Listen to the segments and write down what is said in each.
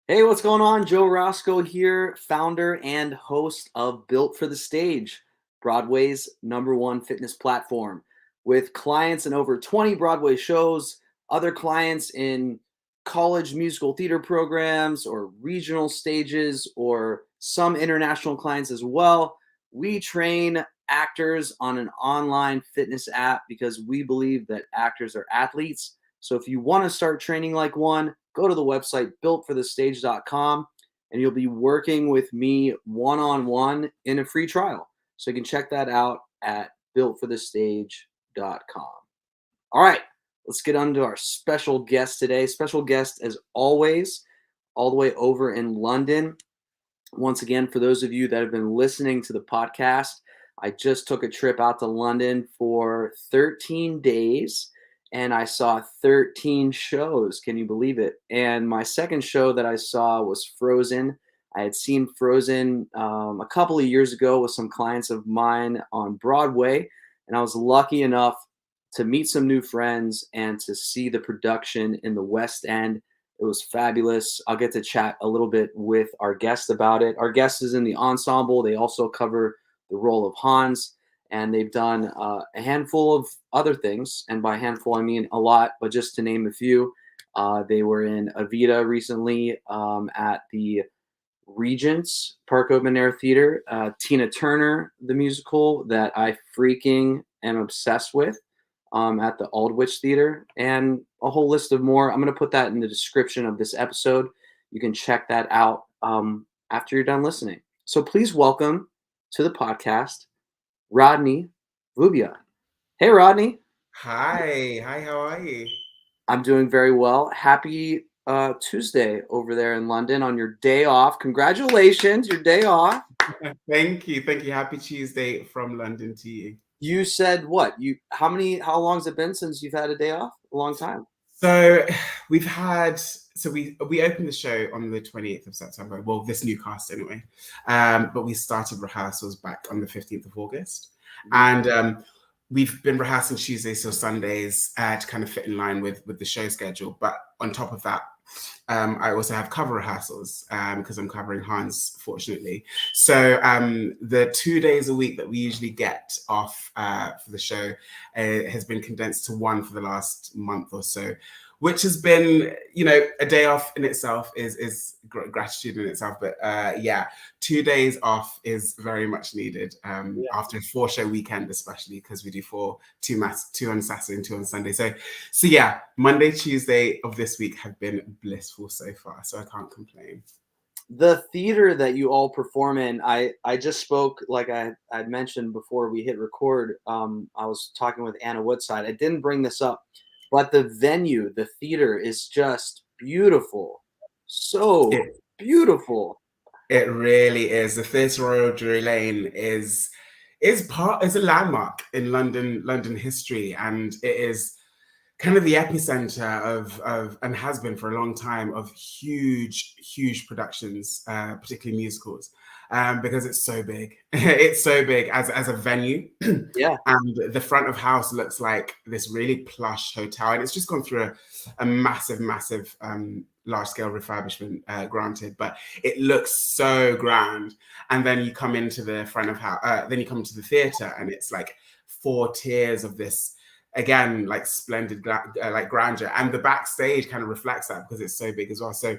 Hey, what's going on? Joe Roscoe here, founder and host of Built for the Stage, Broadway's #1 fitness platform. With clients in over 20 Broadway shows, other clients in college musical theater programs or regional stages, or some international clients as well, we train actors on an online fitness app because we believe that actors are athletes. So if you want to start training like one, go to the website builtforthestage.com and you'll be working with me one-on-one in a free trial. So you can check that out at builtforthestage.com. All right, let's get on to our special guest today. Special guest, as always, all the way over in London. Once again, for those of you that have been listening to the podcast, I just took a trip out to London for 13 days and I saw 13 shows. Can you believe it? And my second show that I saw was Frozen. I had seen Frozen a couple of years ago with some clients of mine on Broadway, and I was lucky enough to meet some new friends and to see the production in the West End. It was fabulous. I'll get to chat a little bit with our guest about it. Our guest is in the ensemble. They also cover the role of Hans, and they've done a handful of other things. And by handful, I mean a lot, but just to name a few, they were in Evita recently at the Regents Park Open Air Theater. Tina Turner, the musical that I freaking am obsessed with, at the Aldwych Theater, and a whole list of more. I'm going to put that in the description of this episode. You can check that out after you're done listening. So please welcome to the podcast, Rodney Vubya. Hey, Rodney. Hi, how are you? I'm doing very well. Happy Tuesday over there in London on your day off. Congratulations, your day off. Thank you. Happy Tuesday from London to you. You said what? How long has it been since you've had a day off? A long time. So we opened the show on the 28th of September. Well, this new cast anyway. But we started rehearsals back on the 15th of August. And we've been rehearsing Tuesdays till Sundays to kind of fit in line with the show schedule. But on top of that, I also have cover rehearsals because I'm covering Hans, fortunately. So the 2 days a week that we usually get off for the show has been condensed to one for the last month or so, which has been, a day off in itself is gratitude in itself. But 2 days off is very much needed after a 4-show weekend, especially because we do two on Saturday and 2 on Sunday. So yeah, Monday, Tuesday of this week have been blissful so far. So I can't complain. The theater that you all perform in, I just spoke, like I'd mentioned before we hit record. I was talking with Anna Woodside. I didn't bring this up, but the venue, the theater, is just beautiful. So beautiful. It really is. The Theatre Royal Drury Lane is a landmark in London history, and it is kind of the epicenter of and has been for a long time of huge productions, particularly musicals, because it's so big. It's so big as a venue. Yeah. And the front of house looks like this really plush hotel, and it's just gone through a massive large scale refurbishment, granted, but it looks so grand. And then you come into the front of house, then you come to the theater, and it's like 4 tiers of this, again, like splendid like grandeur, and the backstage kind of reflects that because it's so big as well. So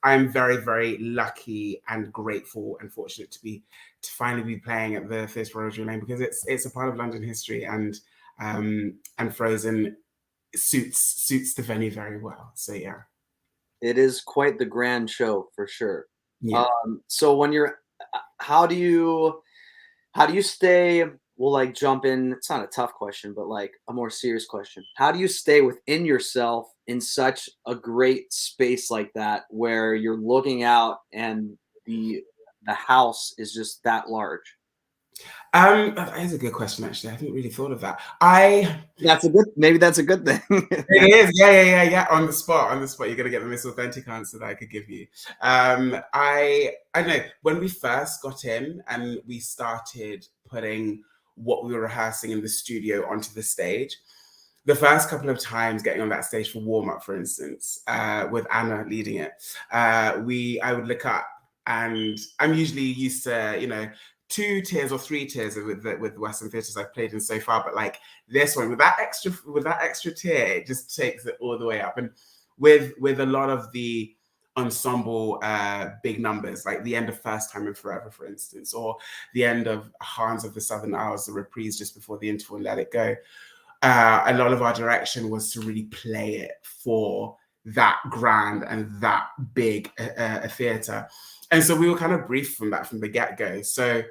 I'm very, very lucky and grateful and fortunate to finally be playing at the Theatre Royal Drury Lane, because it's a part of London history, and Frozen suits the venue very well. So yeah, It is quite the grand show for sure. yeah. So when how do you stay? We'll like jump in. It's not a tough question, but like a more serious question. How do you stay within yourself in such a great space like that, where you're looking out and the house is just that large? That is a good question, actually. I haven't really thought of that. Maybe that's a good thing. It is, yeah. On the spot, you're gonna get the most authentic answer that I could give you. I don't know, when we first got in and we started putting what we were rehearsing in the studio onto the stage, the first couple of times getting on that stage for warm up, for instance, with Anna leading it, I would look up, and I'm usually used to, you know, 2 tiers or 3 tiers with Western theatres I've played in so far, but like this one with that extra tier, it just takes it all the way up. And with a lot of the ensemble big numbers, like the end of First Time in Forever, for instance, or the end of Hans of the Southern Isles, the reprise just before the interval and Let It Go, a lot of our direction was to really play it for that grand and that big a theatre. And so we were kind of briefed from that from the get-go. So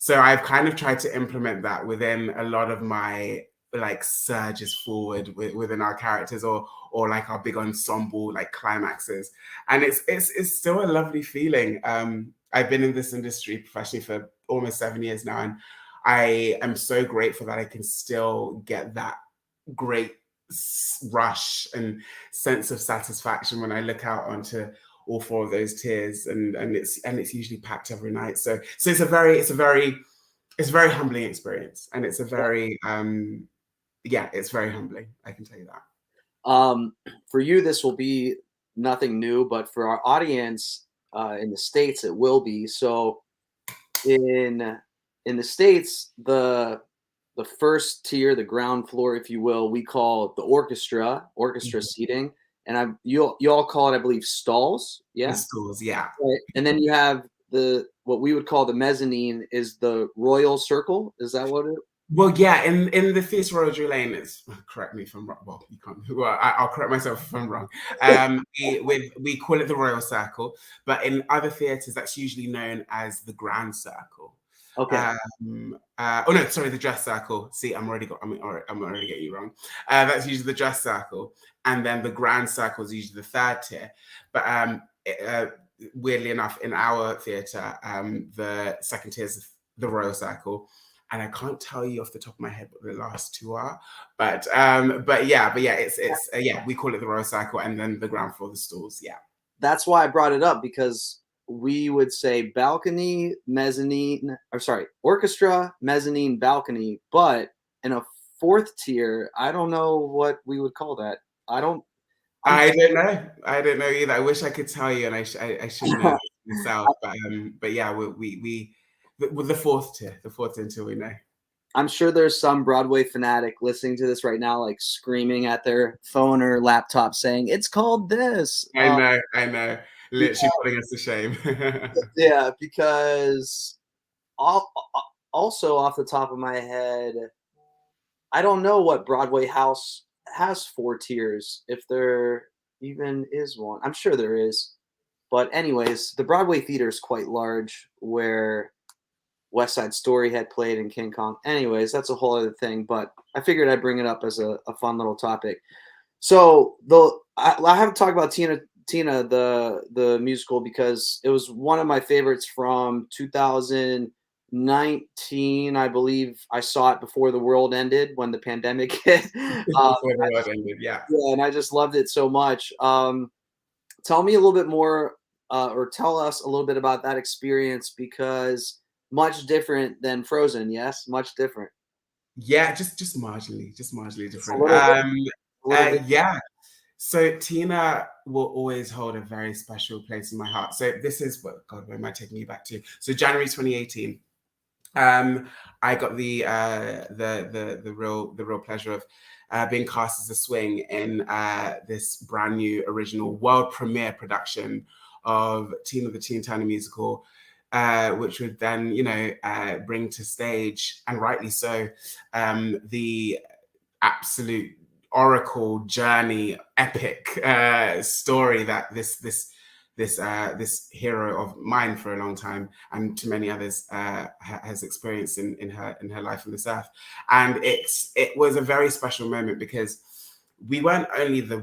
I've kind of tried to implement that within a lot of my like surges forward within our characters, or like our big ensemble like climaxes. And it's still a lovely feeling. I've been in this industry professionally for almost 7 years now, and I am so grateful that I can still get that great rush and sense of satisfaction when I look out onto all 4 of those tiers, and it's usually packed every night. So it's a very humbling experience, and it's a very it's very humbling, I can tell you that. For you, this will be nothing new, but for our audience in the States, it will be. So in the States, the first tier, the ground floor, if you will, we call the orchestra seating, and you all call it, I believe, stalls. Yeah, The schools, yeah. right. And then you have what we would call the mezzanine, is the royal circle. Is that what it? Well, yeah, in the Theatre Royal Drury Lane, it's, correct me if I'm wrong. Well, you can't. Well, I'll correct myself if I'm wrong. We call it the Royal Circle, but in other theatres, that's usually known as the Grand Circle. Okay. Oh no, sorry, the Dress Circle. See, I'm already getting you wrong. That's usually the Dress Circle, and then the Grand Circle is usually the 3rd tier. But weirdly enough, in our theatre, the 2nd tier is the Royal Circle. And I can't tell you off the top of my head what the last 2 are, but yeah, it's we call it the Royal Cycle, and then the ground floor, the stalls. Yeah, that's why I brought it up, because we would say balcony, mezzanine, or sorry, orchestra, mezzanine, balcony, but in a 4th tier, I don't know what we would call that. I don't know either. I wish I could tell you, and I should know myself, but yeah, we with the 4th tier, until we know. I'm sure there's some Broadway fanatic listening to this right now, like screaming at their phone or laptop saying, "It's called this." I know. Literally putting us to shame. Yeah, because also off the top of my head, I don't know what Broadway house has 4 tiers, if there even is one. I'm sure there is. But anyways, the Broadway theater is quite large, where West Side Story had played in King Kong. Anyways, that's a whole other thing, but I figured I'd bring it up as a fun little topic. So I have to talk about Tina, the musical, because it was one of my favorites from 2019. I believe I saw it before the world ended, when the pandemic hit. Before the world ended, yeah. Yeah, and I just loved it so much. Tell me a little bit more, or tell us a little bit about that experience, because much different than Frozen. Yes, much different. Yeah, just marginally different. Yeah. So Tina will always hold a very special place in my heart. So this is what, God, where am I taking you back to? So January 2018, I got the real pleasure of being cast as a swing in this brand new original world premiere production of Tina the Teen Turner musical, which would then, bring to stage, and rightly so, the absolute oracle journey, epic story that this hero of mine for a long time, and to many others, has experienced in her life on this earth. And it was a very special moment, because we weren't only the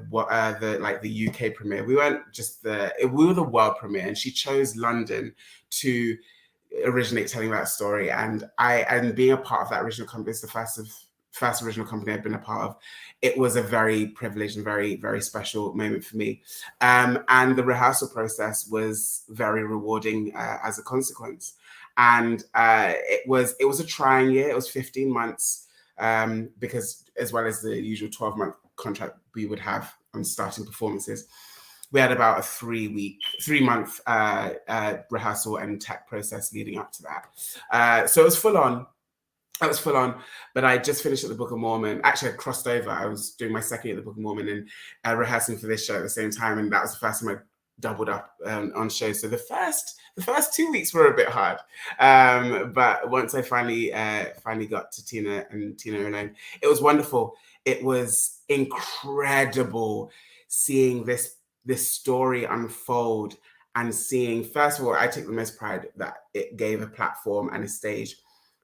UK premiere. We weren't just we were the world premiere, and she chose London to originate telling that story. And being a part of that original company, it's the first original company I've been a part of. It was a very privileged and very, very special moment for me. And the rehearsal process was very rewarding as a consequence. And it was a trying year. It was 15 months because as well as the usual 12-month contract we would have on starting performances, we had about a 3-month rehearsal and tech process leading up to that. So it was full on. That was full on, but I just finished at the Book of Mormon. Actually, I crossed over. I was doing my second year at the Book of Mormon and rehearsing for this show at the same time, and that was the first time I doubled up on shows. So the first 2 weeks were a bit hard, but once I finally got to Tina alone, it was wonderful. It was incredible seeing this story unfold and seeing. First of all, I take the most pride that it gave a platform and a stage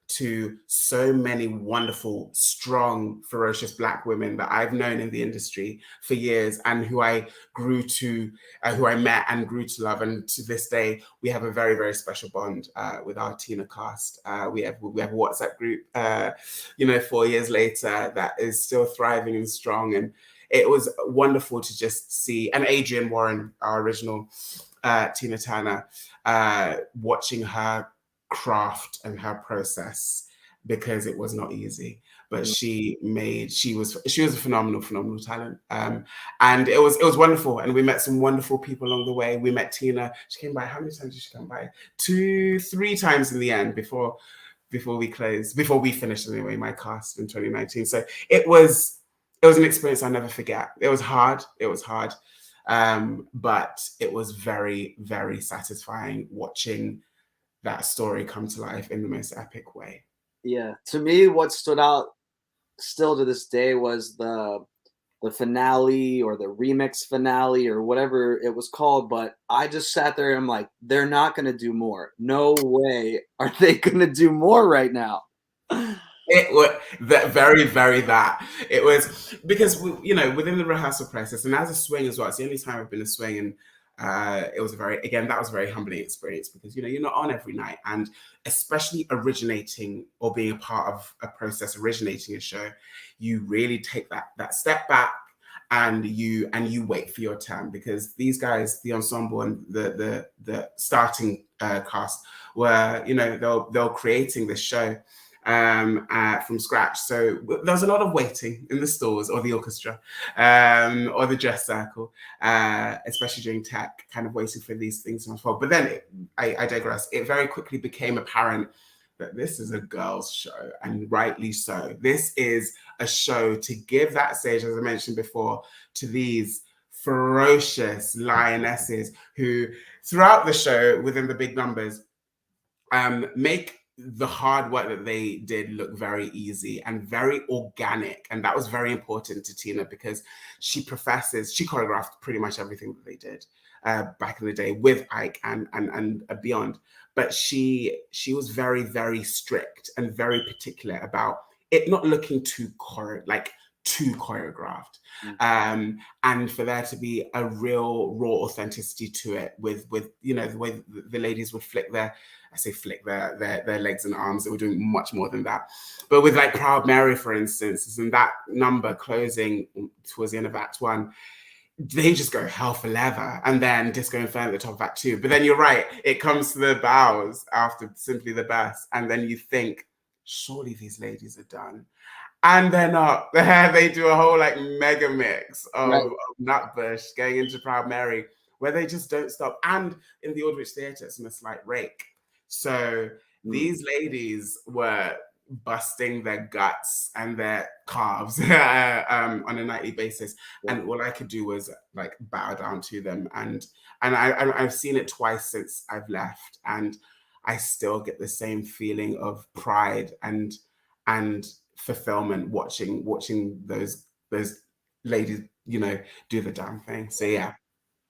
to so many wonderful, strong, ferocious Black women that I've known in the industry for years and who I met and grew to love. And to this day, we have a very, very special bond with our Tina cast. We have a WhatsApp group, 4 years later, that is still thriving and strong. And it was wonderful to just see, and Adrienne Warren, our original Tina Turner, watching her craft and her process, because it was not easy, but she was a phenomenal talent, and it was wonderful. And we met some wonderful people along the way. We met Tina. She came by. How many times did she come by? 2-3 times in the end before we finished anyway, my cast in 2019. So it was an experience I'll never forget. It was hard, but it was very, very satisfying watching that story come to life in the most epic way. Yeah, to me, what stood out still to this day was the finale, or the remix finale, or whatever it was called. But I just sat there and I'm like, they're not going to do more. No way are they going to do more right now. It was that very, very that. It was because within the rehearsal process, and as a swing as well, it's the only time I've been a swing, and it was that was a very humbling experience, because you're not on every night, and especially originating or being a part of a process, originating a show, you really take that step back, and you wait for your turn, because these guys, the ensemble and the starting cast, were they're creating this show from scratch. So there's a lot of waiting in the stores, or the orchestra, or the dress circle, especially during tech, kind of waiting for these things to unfold. But then I digress. It very quickly became apparent that this is a girls' show, and rightly so. This is a show to give that stage, as I mentioned before, to these ferocious lionesses who, throughout the show, within the big numbers, make the hard work that they did look very easy and very organic. And that was very important to Tina, because she choreographed pretty much everything that they did back in the day with Ike and beyond. But she was very, very strict and very particular about it not looking too choreographed. And for there to be a real raw authenticity to it, with the way the ladies would flick their legs and arms. They were doing much more than that. But with like Proud Mary, for instance, and that number closing towards the end of Act 1, they just go hell for leather, and then Disco Inferno at the top of Act 2. But then you're right, it comes to the bows after Simply the Best, and then you think, surely these ladies are done. And they're not. They do a whole mega mix of Nutbush going into Proud Mary, where they just don't stop. And in the Aldrich Theatre, it's in a slight rake. So these ladies were busting their guts and their calves on a nightly basis, and all I could do was bow down to them. And I've seen it twice since I've left, and I still get the same feeling of pride and fulfillment watching those ladies do the damn thing. So yeah.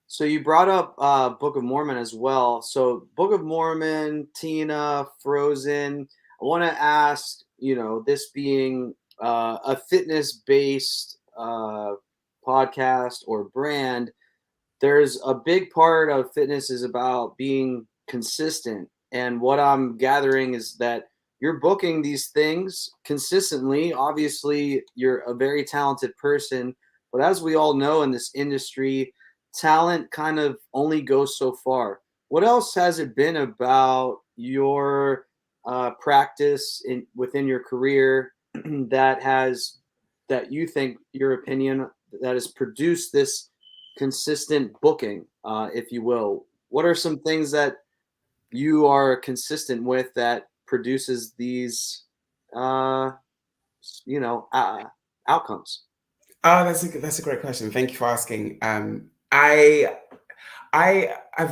So you brought up Book of Mormon as well. So Book of Mormon, Tina, Frozen. I want to ask, this being a fitness-based podcast or brand, there's a big part of fitness is about being consistent. And what I'm gathering is that you're booking these things consistently. Obviously, you're a very talented person, but as we all know in this industry, talent kind of only goes so far. What else has it been about your practice within your career that you think, your opinion, that has produced this consistent booking, if you will? What are some things that you are consistent with that produces these, uh, you know, outcomes? Oh, that's a great question. Thank you for asking. I've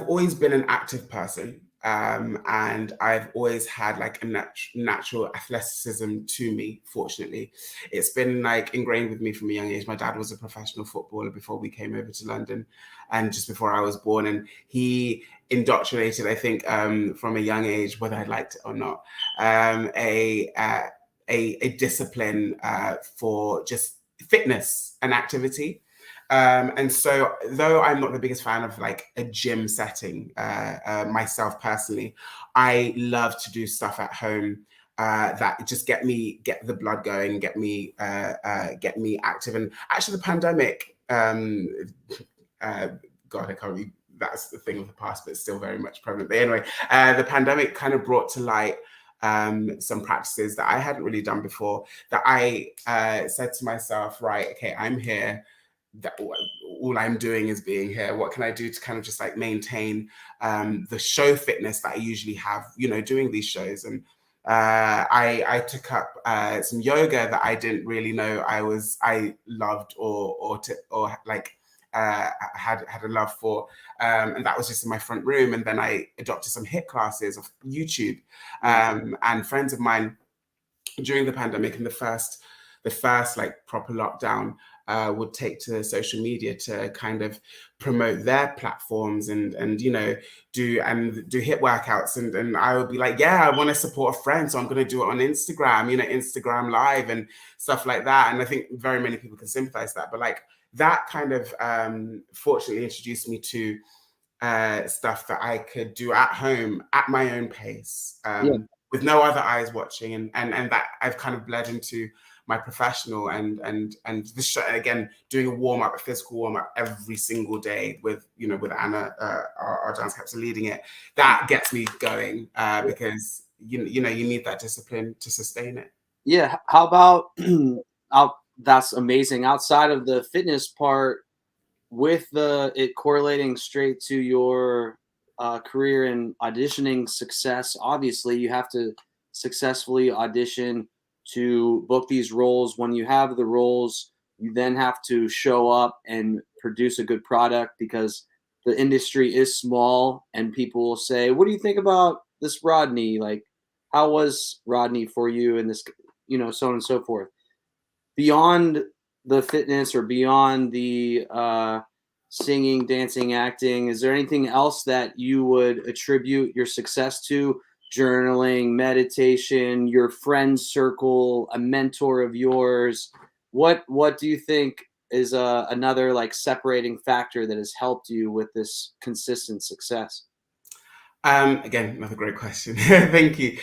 always been an active person, and I've always had like a natural athleticism to me. Fortunately, it's been like ingrained with me from a young age. My dad was a professional footballer before we came over to London, and just before I was born, and he indoctrinated, I think, from a young age, whether I liked it or not, a discipline for just fitness and activity. And so, though I'm not the biggest fan of like a gym setting myself personally, I love to do stuff at home that just get the blood going, get me active. And actually, the pandemic, God, I can't really. That's the thing of the past, but it's still very much prevalent. But anyway, the pandemic kind of brought to light some practices that I hadn't really done before. That I said to myself, right, okay, I'm here, that all I'm doing is being here. What can I do to kind of just like maintain the show fitness that I usually have, doing these shows? And I took up some yoga that I didn't really know I loved or like had a love for, and that was just in my front room. And then I adopted some HIIT classes of YouTube, and friends of mine during the pandemic and the first like proper lockdown would take to social media to kind of promote their platforms and do HIIT workouts, and I would be like, yeah, I want to support a friend, so I'm going to do it on Instagram, Instagram live and stuff like that. And I think very many people can sympathize with that, but like that kind of fortunately introduced me to stuff that I could do at home at my own pace, Yeah. with no other eyes watching, and that I've kind of bled into my professional and this show, again, doing a physical warm up every single day with with Anna, our dance captain, leading it. That gets me going because you need that discipline to sustain it. Yeah. How about that's amazing. Outside of the fitness part, with it correlating straight to your career and auditioning success, obviously you have to successfully audition to book these roles. When you have the roles, you then have to show up and produce a good product, because the industry is small and people will say, what do you think about this Rodney? Like, how was Rodney for you in this, so on and so forth. Beyond the fitness or beyond the singing, dancing, acting, is there anything else that you would attribute your success to? Journaling, meditation, your friend circle, a mentor of yours? What do you think is another like separating factor that has helped you with this consistent success? Again, another great question. Thank you.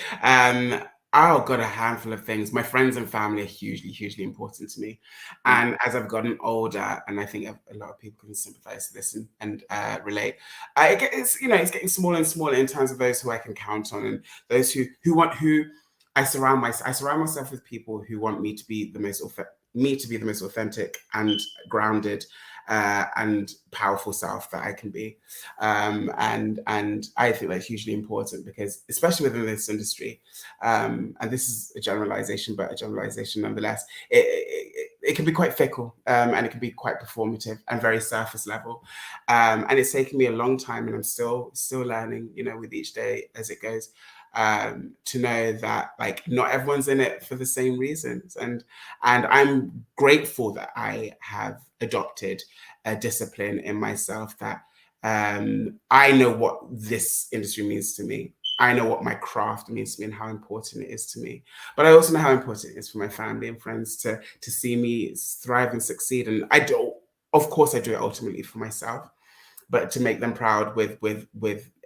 I've got a handful of things. My friends and family are hugely, hugely important to me. And as I've gotten older, and I think a lot of people can sympathize to this and relate, it's getting smaller and smaller in terms of those who I can count on, and those who I surround myself with people who want me to be the most authentic and grounded and powerful self that I can be. And I think that's hugely important because, especially within this industry, and this is a generalization, but a generalization nonetheless, it can be quite fickle, and it can be quite performative and very surface level. And it's taken me a long time, and I'm still learning, with each day as it goes, to know that like not everyone's in it for the same reasons, and I'm grateful that I have adopted a discipline in myself that I know what this industry means to me. I know what my craft means to me and how important it is to me. But I also know how important it is for my family and friends to see me thrive and succeed. And of course, I do it ultimately for myself, but to make them proud with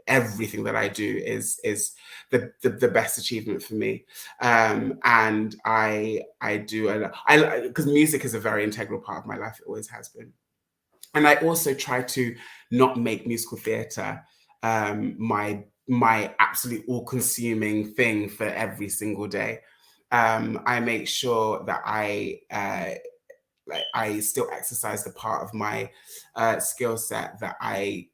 everything that I do is the best achievement for me. And I do because music is a very integral part of my life. It always has been. And I also try to not make musical theatre my absolute all-consuming thing for every single day. I make sure that I still exercise the part of my skill set that I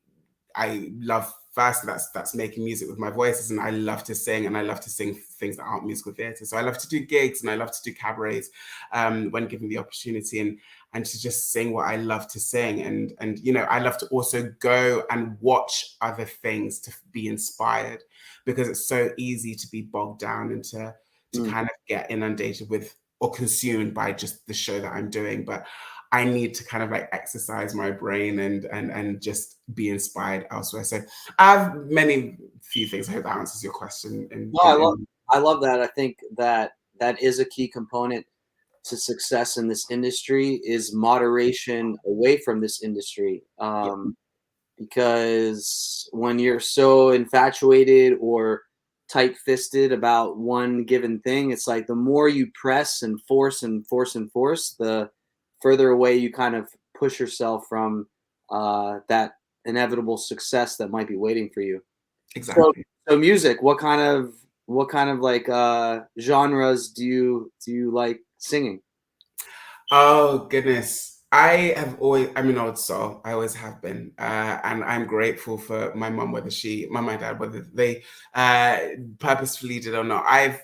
love first. That's making music with my voices, and I love to sing, and I love to sing things that aren't musical theatre. So I love to do gigs, and I love to do cabarets when given the opportunity, and to just sing what I love to sing. And you know, I love to also go and watch other things to be inspired, because it's so easy to be bogged down and to Mm. kind of get inundated with or consumed by just the show that I'm doing. But I need to kind of like exercise my brain and just be inspired elsewhere. So I have many few things. I hope that answers your question. No, I love that. I think that that is a key component to success in this industry is moderation away from this industry. Yeah, Because when you're so infatuated or tight-fisted about one given thing, it's like the more you press and force and force and force, the further away you kind of push yourself from that inevitable success that might be waiting for you. So, exactly. so music, what kind of like genres do you like singing? Oh goodness. I'm an old soul. I always have been. And I'm grateful for my mum, my mum and dad, whether they uh, purposefully did or not. I've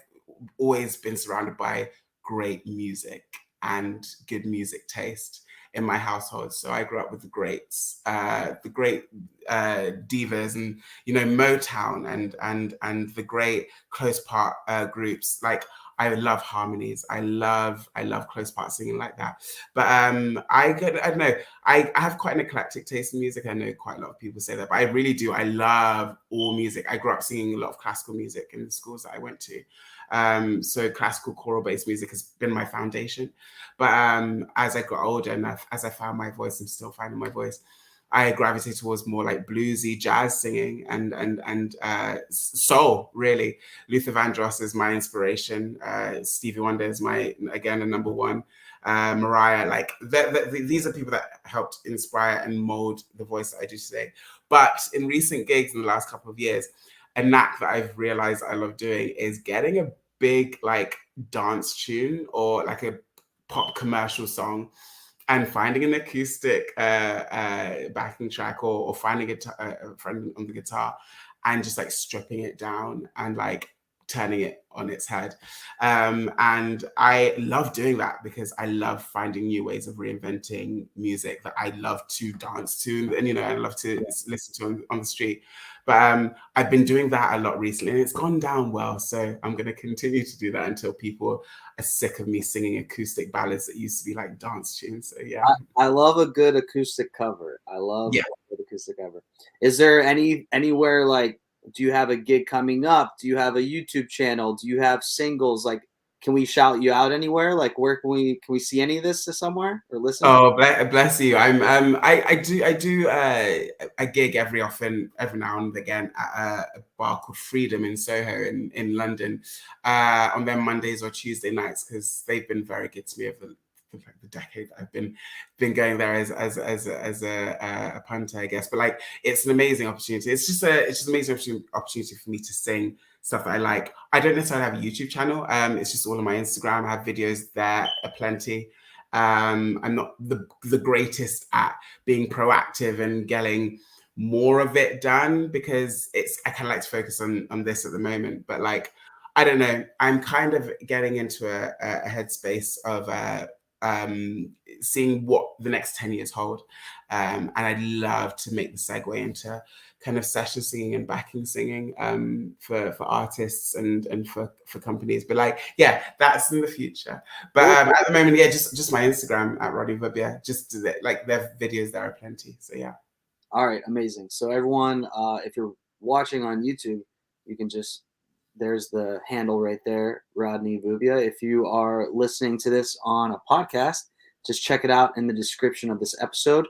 always been surrounded by great music and good music taste in my household. So I grew up with the greats, the great divas, and you know, Motown, and the great close part groups. Like, I love harmonies. I love close part singing like that. But I don't know. I have quite an eclectic taste in music. I know quite a lot of people say that, but I really do. I love all music. I grew up singing a lot of classical music in the schools that I went to. So classical choral based music has been my foundation. But as I got older and as I found my voice, I'm still finding my voice. I gravitate towards more like bluesy jazz singing and soul. Really, Luther Vandross is my inspiration. Stevie Wonder is my, again, a number one. Mariah, like these are people that helped inspire and mold the voice that I do today. But in recent gigs in the last couple of years, a knack that I've realized I love doing is getting a big like dance tune or like a pop commercial song and finding an acoustic backing track, or finding a friend on the guitar and just like stripping it down and like turning it on its head. And I love doing that because I love finding new ways of reinventing music that I love to dance to, and you know, I love to listen to on the street. But I've been doing that a lot recently, and it's gone down well. So I'm going to continue to do that until people are sick of me singing acoustic ballads that used to be like dance tunes. So yeah, I love a good acoustic cover. I love yeah. a good acoustic cover. Is there anywhere like do you have a gig coming up? Do you have a YouTube channel? Do you have singles? Like, can we shout you out anywhere? Like, where can we see any of this somewhere or listen? Oh, bless you. I do a gig every now and again at a bar called Freedom in Soho in London, on their Mondays or Tuesday nights, because they've been very good to me over the decade that I've been going there as a punter, I guess. But like, it's an amazing opportunity. It's just an amazing opportunity for me to sing stuff that I like. I don't necessarily have a YouTube channel. It's just all on my Instagram. I have videos there aplenty. I'm not the greatest at being proactive and getting more of it done, because I kind of like to focus on this at the moment. But like, I don't know, I'm kind of getting into a headspace of seeing what the next 10 years hold. And I'd love to make the segue into kind of session singing and backing singing for artists and for companies. But like, yeah, that's in the future. But Cool. at the moment, yeah, just my Instagram at RODNEY VUBYA. Just like, their videos there are plenty. So yeah. All right, amazing. So everyone, if you're watching on YouTube, you can just there's the handle right there, Rodney Vubya. If you are listening to this on a podcast, just check it out in the description of this episode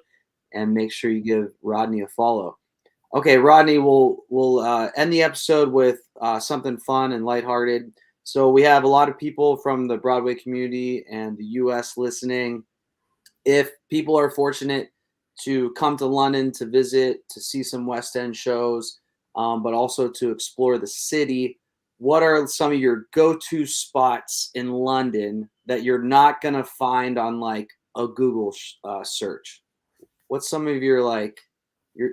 and make sure you give Rodney a follow. Okay, Rodney, we'll end the episode with something fun and lighthearted. So we have a lot of people from the Broadway community and the U.S. listening. If people are fortunate to come to London to visit, to see some West End shows, but also to explore the city, what are some of your go-to spots in London that you're not gonna find on like a Google search? What's some of your like your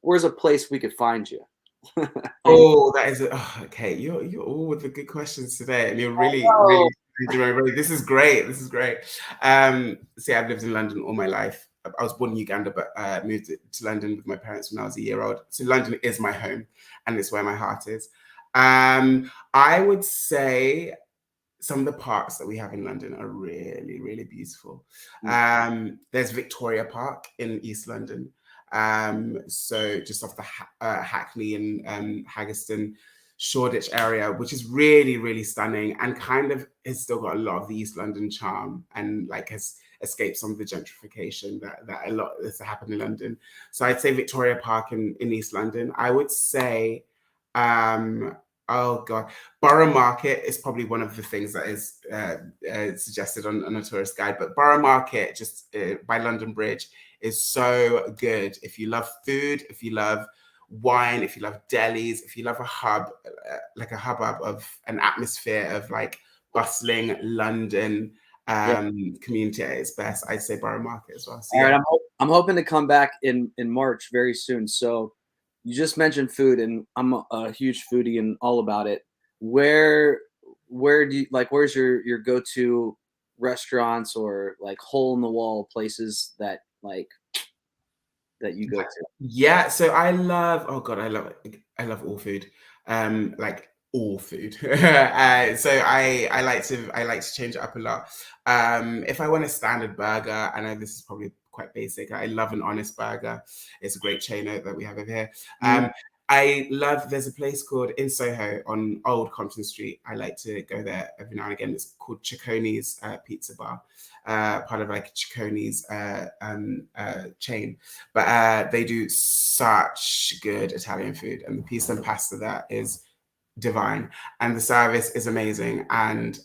where's a place we could find you? Oh, that is okay. You're all with the good questions today, and you're really, Oh, really, really. This is great. This is great. See, I've lived in London all my life. I was born in Uganda, but moved to London with my parents when I was a year old. So London is my home, and it's where my heart is. I would say some of the parks that we have in London are really, really beautiful. There's Victoria Park in East London. So just off the Hackney and Haggerston, Shoreditch area, which is really, really stunning and kind of has still got a lot of the East London charm and like has escaped some of the gentrification that a lot that's happened in London. So I'd say Victoria Park in East London. I would say, oh God, Borough Market is probably one of the things that is suggested on a tourist guide. But Borough Market, just by London Bridge, is so good. If you love food, if you love wine, if you love delis, if you love a hub, like a hubbub of an atmosphere of like bustling London yeah. community at its best, I'd say Borough Market as well. So All right, yeah. I'm hoping to come back in March very soon. So you just mentioned food, and I'm a huge foodie and all about it. Where where do you like? Where's your go-to restaurants or like hole in the wall places that like that you go to? Yeah, so I love, oh God, I love all food. Like all food. So I like to change it up a lot. If I want a standard burger, I know this is probably quite basic. I love an Honest Burger. It's a great chain that we have over here. Mm, I love, there's a place called in Soho on Old Compton Street. I like to go there every now and again. It's called Cicconi's Pizza Bar, part of like Cicconi's chain. But they do such good Italian food, and the pizza and pasta there is divine, and the service is amazing, and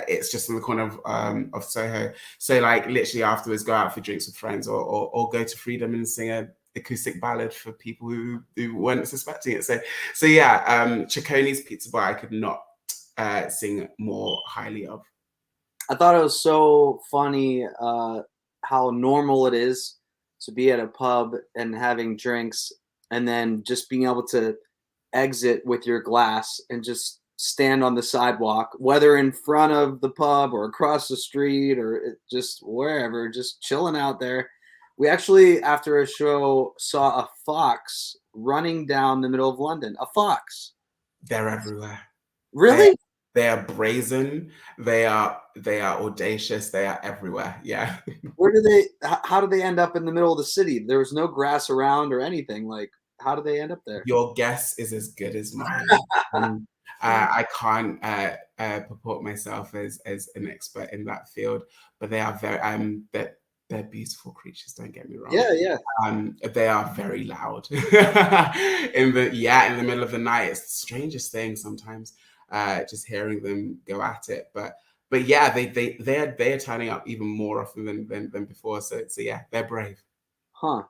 it's just on the corner of Soho. So like literally afterwards, go out for drinks with friends, or go to Freedom and sing a acoustic ballad for people who weren't suspecting it. So yeah, Cicconi's Pizza Bar I could not sing more highly of. I thought it was so funny how normal it is to be at a pub and having drinks, and then just being able to exit with your glass and just stand on the sidewalk, whether in front of the pub or across the street or just wherever, just chilling out there. We actually, after a show, saw a fox running down the middle of London. A fox. They're everywhere. They Really? they are brazen. They are audacious. They are everywhere. Yeah. Where do they, how do they end up in the middle of the city? There was no grass around or anything. Like, how do they end up there? Your guess is as good as mine. Um, I can't purport myself as an expert in that field, but they are very they're beautiful creatures. Don't get me wrong. Yeah, yeah. They are very loud in the middle of the night. It's the strangest thing sometimes, just hearing them go at it. But yeah, they are turning up even more often than before. So yeah, they're brave. Huh.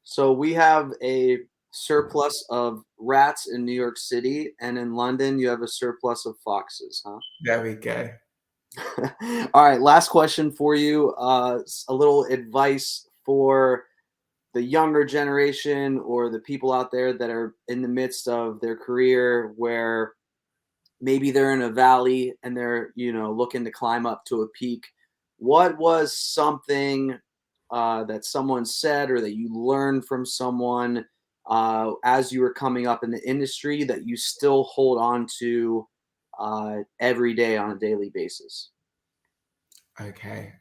So we have a surplus of rats in New York City, and in London, you have a surplus of foxes, huh? There we go. All right, last question for you. A little advice for the younger generation or the people out there that are in the midst of their career where maybe they're in a valley and they're, looking to climb up to a peak. What was something that someone said or that you learned from someone as you were coming up in the industry that you still hold on to every day on a daily basis? Okay.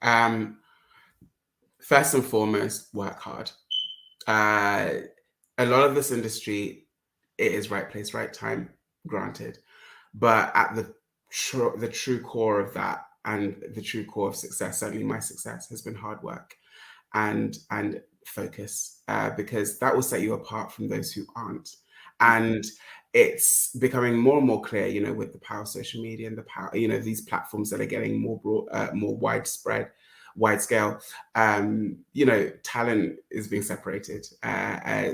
First and foremost, work hard. A lot of this industry, it is right place, right time, granted. But at the true core of that, and the true core of success, certainly my success, has been hard work and focus, because that will set you apart from those who aren't. And it's becoming more and more clear, with the power of social media and the power, these platforms that are getting more broad, more widespread, wide scale. Talent is being separated.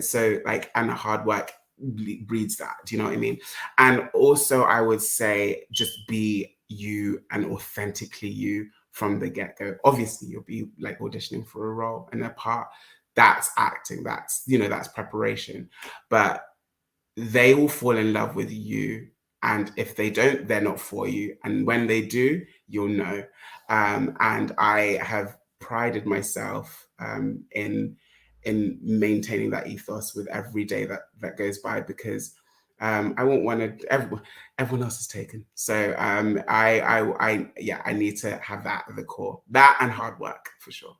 So like, and hard work breeds that. Do you know what I mean? And also, I would say just be you and authentically you from the get-go. Obviously, you'll be like auditioning for a role and a part. That's acting. That's, you know, that's preparation. But they will fall in love with you. And if they don't, they're not for you. And when they do, you'll know. And I have prided myself in maintaining that ethos with every day that goes by, because I won't want to. Everyone else is taken, so yeah, I need to have that at the core. That and hard work for sure.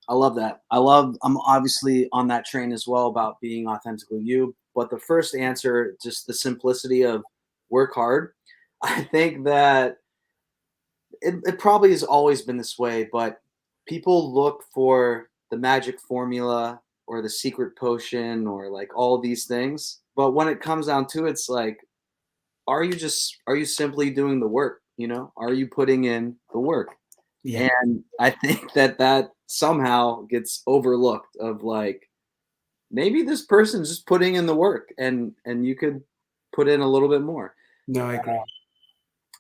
I love that. I'm obviously on that train as well about being authentically you. But the first answer, just the simplicity of work hard. I think that it probably has always been this way, but people look for the magic formula or the secret potion or like all these things. But when it comes down to it, it's like, are you simply doing the work? You know, are you putting in the work? Yeah. And I think that somehow gets overlooked of like, maybe this person's just putting in the work and you could put in a little bit more. No, I agree.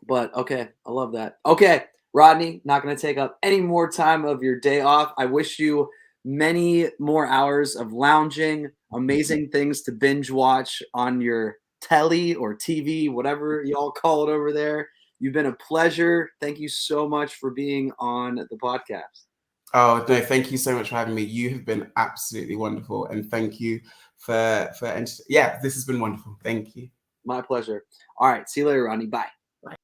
But okay, I love that. Okay, Rodney, not going to take up any more time of your day off. I wish you many more hours of lounging, amazing things to binge watch on your telly or TV, whatever y'all call it over there. You've been a pleasure. Thank you so much for being on the podcast. Oh no, thank you so much for having me. You have been absolutely wonderful, and thank you yeah, this has been wonderful. Thank you. My pleasure. All right, see you later, Rodney. Bye. Bye.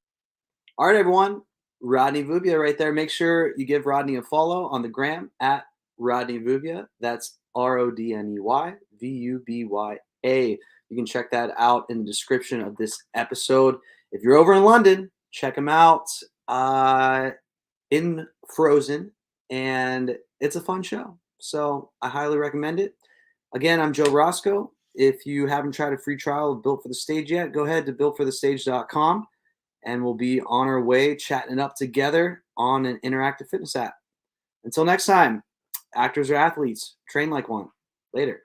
All right, everyone. Rodney Vubya right there. Make sure you give Rodney a follow on the gram at Rodney Vubya. That's RODNEY VUBYA. You can check that out in the description of this episode. If you're over in London, check him out in Frozen, and it's a fun show. So I highly recommend it. Again, I'm Joe Roscoe. If you haven't tried a free trial of Built for the Stage yet, go ahead to builtforthestage.com. And we'll be on our way chatting it up together on an interactive fitness app. Until next time, actors or athletes, train like one. Later.